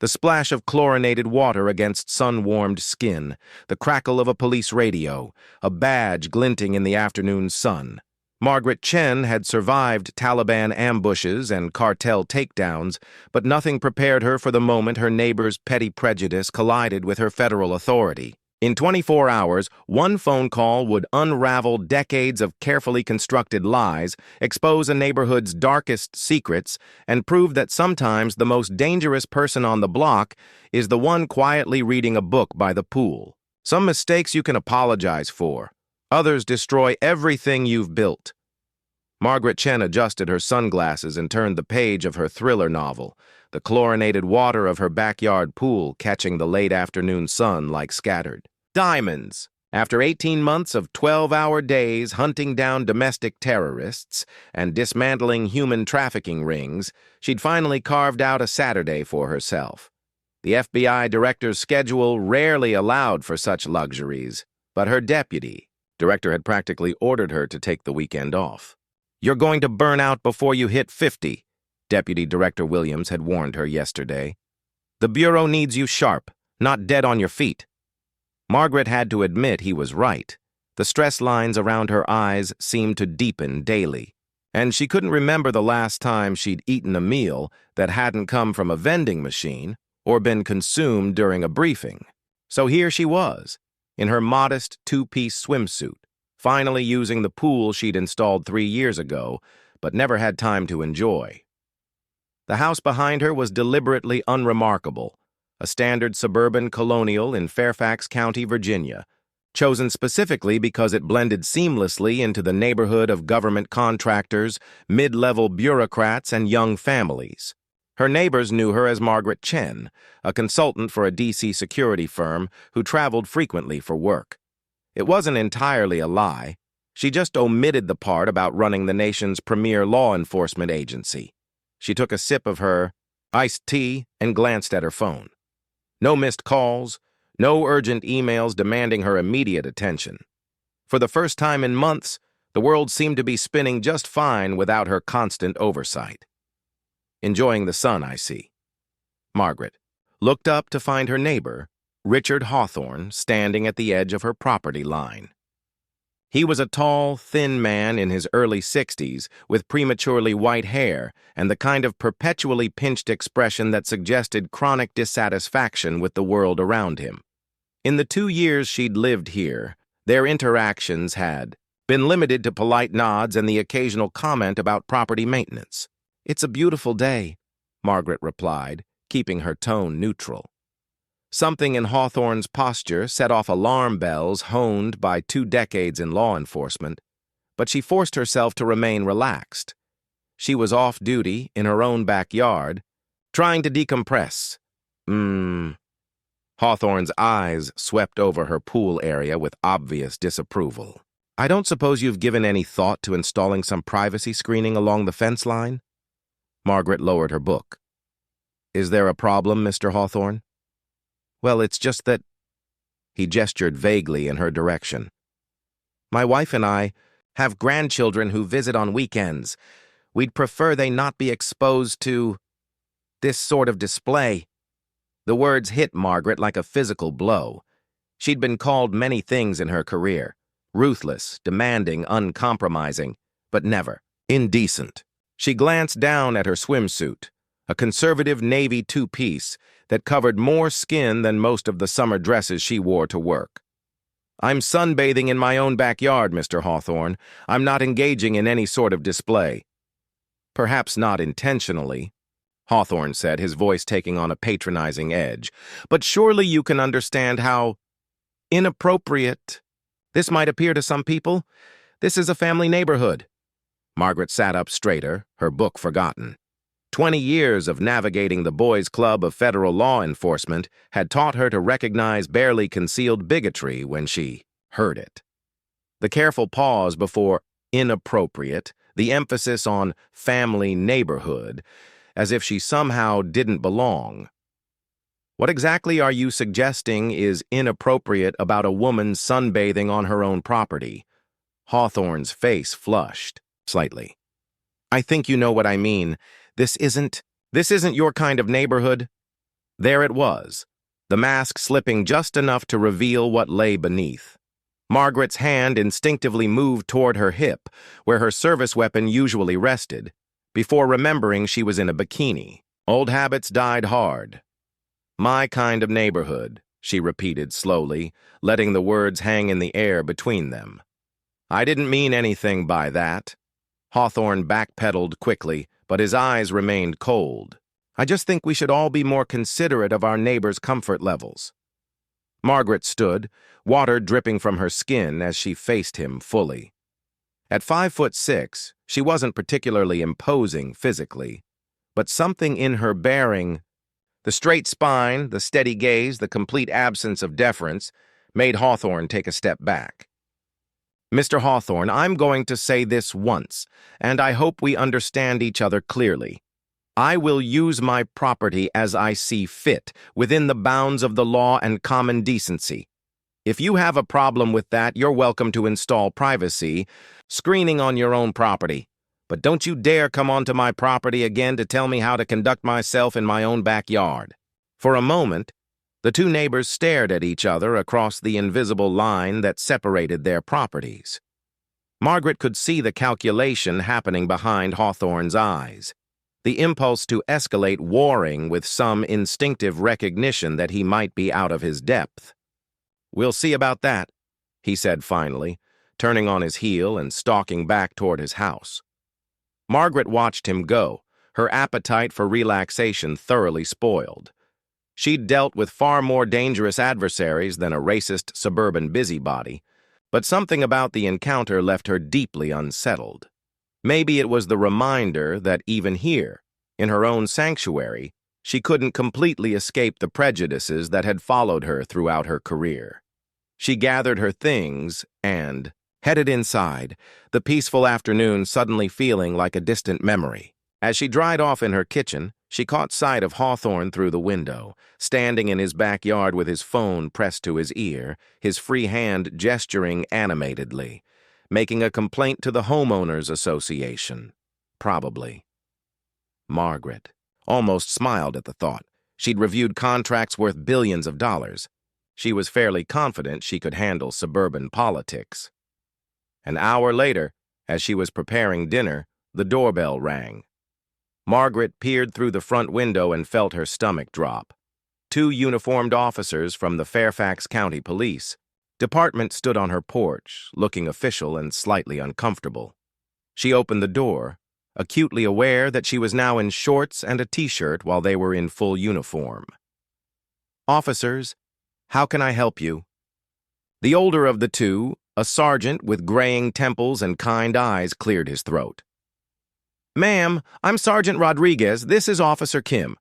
the splash of chlorinated water against sun-warmed skin, the crackle of a police radio, a badge glinting in the afternoon sun. Margaret Chen had survived Taliban ambushes and cartel takedowns, but nothing prepared her for the moment her neighbor's petty prejudice collided with her federal authority. In 24 hours, one phone call would unravel decades of carefully constructed lies, expose a neighborhood's darkest secrets, and prove that sometimes the most dangerous person on the block is the one quietly reading a book by the pool. Some mistakes you can apologize for. Others destroy everything you've built. Margaret Chen adjusted her sunglasses and turned the page of her thriller novel, the chlorinated water of her backyard pool catching the late afternoon sun like scattered diamonds. After 18 months of 12-hour days hunting down domestic terrorists and dismantling human trafficking rings, she'd finally carved out a Saturday for herself. The FBI director's schedule rarely allowed for such luxuries, but her deputy director had practically ordered her to take the weekend off. "You're going to burn out before you hit 50, Deputy Director Williams had warned her yesterday. "The Bureau needs you sharp, not dead on your feet." Margaret had to admit he was right. The stress lines around her eyes seemed to deepen daily, and she couldn't remember the last time she'd eaten a meal that hadn't come from a vending machine or been consumed during a briefing. So here she was, in her modest two-piece swimsuit, finally using the pool she'd installed 3 years ago, but never had time to enjoy. The house behind her was deliberately unremarkable, a standard suburban colonial in Fairfax County, Virginia, chosen specifically because it blended seamlessly into the neighborhood of government contractors, mid-level bureaucrats, and young families. Her neighbors knew her as Margaret Chen, a consultant for a D.C. security firm who traveled frequently for work. It wasn't entirely a lie. She just omitted the part about running the nation's premier law enforcement agency. She took a sip of her iced tea and glanced at her phone. No missed calls, no urgent emails demanding her immediate attention. For the first time in months, the world seemed to be spinning just fine without her constant oversight. "Enjoying the sun, I see." Margaret looked up to find her neighbor, Richard Hawthorne, standing at the edge of her property line. He was a tall, thin man in his early 60s with prematurely white hair and the kind of perpetually pinched expression that suggested chronic dissatisfaction with the world around him. In the 2 years she'd lived here, their interactions had been limited to polite nods and the occasional comment about property maintenance. "It's a beautiful day," Margaret replied, keeping her tone neutral. Something in Hawthorne's posture set off alarm bells honed by 2 decades in law enforcement, but she forced herself to remain relaxed. She was off duty in her own backyard, trying to decompress. Hawthorne's eyes swept over her pool area with obvious disapproval. "I don't suppose you've given any thought to installing some privacy screening along the fence line?" Margaret lowered her book. "Is there a problem, Mr. Hawthorne?" "Well, it's just that—" He gestured vaguely in her direction. "My wife and I have grandchildren who visit on weekends. We'd prefer they not be exposed to this sort of display." The words hit Margaret like a physical blow. She'd been called many things in her career: ruthless, demanding, uncompromising, but never indecent. She glanced down at her swimsuit, a conservative navy two-piece that covered more skin than most of the summer dresses she wore to work. "I'm sunbathing in my own backyard, Mr. Hawthorne. I'm not engaging in any sort of display." "Perhaps not intentionally," Hawthorne said, his voice taking on a patronizing edge, "but surely you can understand how inappropriate this might appear to some people. This is a family neighborhood." Margaret sat up straighter, her book forgotten. 20 years of navigating the Boys' Club of federal law enforcement had taught her to recognize barely concealed bigotry when she heard it. The careful pause before inappropriate, the emphasis on family neighborhood, as if she somehow didn't belong. "What exactly are you suggesting is inappropriate about a woman sunbathing on her own property?" Hawthorne's face flushed slightly. "I think you know what I mean. This isn't your kind of neighborhood." There it was, the mask slipping just enough to reveal what lay beneath. Margaret's hand instinctively moved toward her hip, where her service weapon usually rested, before remembering she was in a bikini. Old habits died hard. "My kind of neighborhood," she repeated slowly, letting the words hang in the air between them. "I didn't mean anything by that." Hawthorne backpedaled quickly, but his eyes remained cold. "I just think we should all be more considerate of our neighbors' comfort levels." Margaret stood, water dripping from her skin as she faced him fully. At 5'6", she wasn't particularly imposing physically, but something in her bearing, the straight spine, the steady gaze, the complete absence of deference, made Hawthorne take a step back. "Mr. Hawthorne, I'm going to say this once, and I hope we understand each other clearly. I will use my property as I see fit, within the bounds of the law and common decency. If you have a problem with that, you're welcome to install privacy screening on your own property. But don't you dare come onto my property again to tell me how to conduct myself in my own backyard." For a moment, the two neighbors stared at each other across the invisible line that separated their properties. Margaret could see the calculation happening behind Hawthorne's eyes, the impulse to escalate warring with some instinctive recognition that he might be out of his depth. "We'll see about that," he said finally, turning on his heel and stalking back toward his house. Margaret watched him go, her appetite for relaxation thoroughly spoiled. She'd dealt with far more dangerous adversaries than a racist suburban busybody, but something about the encounter left her deeply unsettled. Maybe it was the reminder that even here, in her own sanctuary, she couldn't completely escape the prejudices that had followed her throughout her career. She gathered her things and headed inside, the peaceful afternoon suddenly feeling like a distant memory. As she dried off in her kitchen, she caught sight of Hawthorne through the window, standing in his backyard with his phone pressed to his ear, his free hand gesturing animatedly, making a complaint to the Homeowners Association. Probably. Margaret almost smiled at the thought. She'd reviewed contracts worth billions of dollars. She was fairly confident she could handle suburban politics. An hour later, as she was preparing dinner, the doorbell rang. Margaret peered through the front window and felt her stomach drop. 2 uniformed officers from the Fairfax County Police Department stood on her porch, looking official and slightly uncomfortable. She opened the door, acutely aware that she was now in shorts and a t-shirt while they were in full uniform. "Officers, how can I help you?" The older of the two, a sergeant with graying temples and kind eyes, cleared his throat. "Ma'am, I'm Sergeant Rodriguez. This is Officer Kim.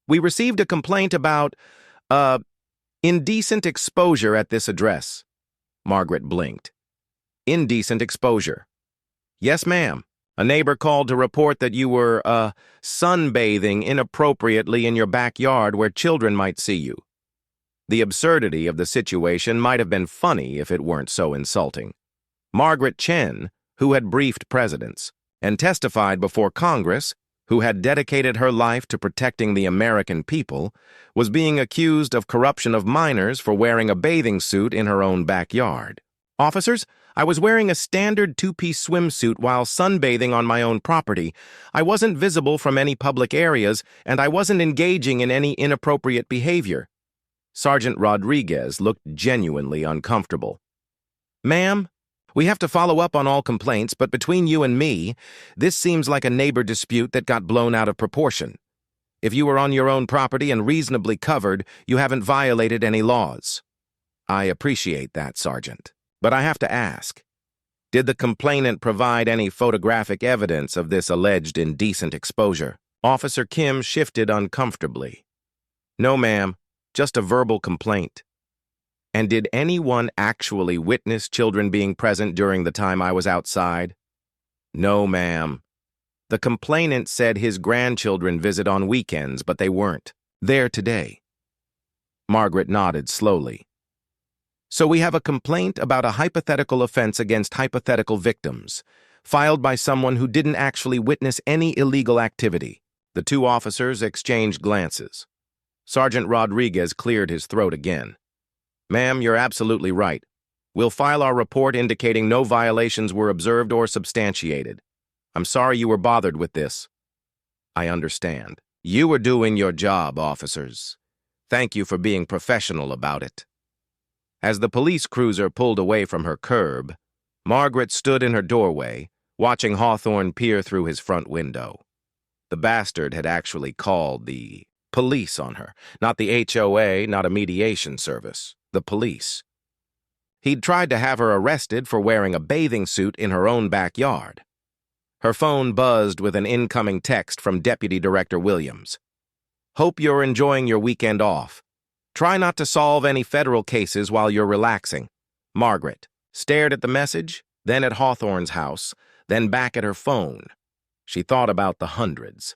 We received a complaint about, indecent exposure at this address." Margaret blinked. "Indecent exposure?" "Yes, ma'am. A neighbor called to report that you were, sunbathing inappropriately in your backyard where children might see you." The absurdity of the situation might have been funny if it weren't so insulting. Margaret Chen, who had briefed presidents, and testified before Congress, who had dedicated her life to protecting the American people, was being accused of corruption of minors for wearing a bathing suit in her own backyard. Officers, I was wearing a standard two-piece swimsuit while sunbathing on my own property. I wasn't visible from any public areas, and I wasn't engaging in any inappropriate behavior. Sergeant Rodriguez looked genuinely uncomfortable. Ma'am, we have to follow up on all complaints, but between you and me, this seems like a neighbor dispute that got blown out of proportion. If you were on your own property and reasonably covered, you haven't violated any laws. I appreciate that, Sergeant. But I have to ask, did the complainant provide any photographic evidence of this alleged indecent exposure? Officer Kim shifted uncomfortably. No, ma'am, just a verbal complaint. And did anyone actually witness children being present during the time I was outside? No, ma'am. The complainant said his grandchildren visit on weekends, but they weren't there today. Margaret nodded slowly. So we have a complaint about a hypothetical offense against hypothetical victims, filed by someone who didn't actually witness any illegal activity. The two officers exchanged glances. Sergeant Rodriguez cleared his throat again. Ma'am, you're absolutely right. We'll file our report indicating no violations were observed or substantiated. I'm sorry you were bothered with this. I understand. You were doing your job, officers. Thank you for being professional about it. As the police cruiser pulled away from her curb, Margaret stood in her doorway, watching Hawthorne peer through his front window. The bastard had actually called the police on her. Not the HOA, not a mediation service. The police. He'd tried to have her arrested for wearing a bathing suit in her own backyard. Her phone buzzed with an incoming text from Deputy Director Williams. Hope you're enjoying your weekend off. Try not to solve any federal cases while you're relaxing. Margaret stared at the message, then at Hawthorne's house, then back at her phone. She thought about the hundreds.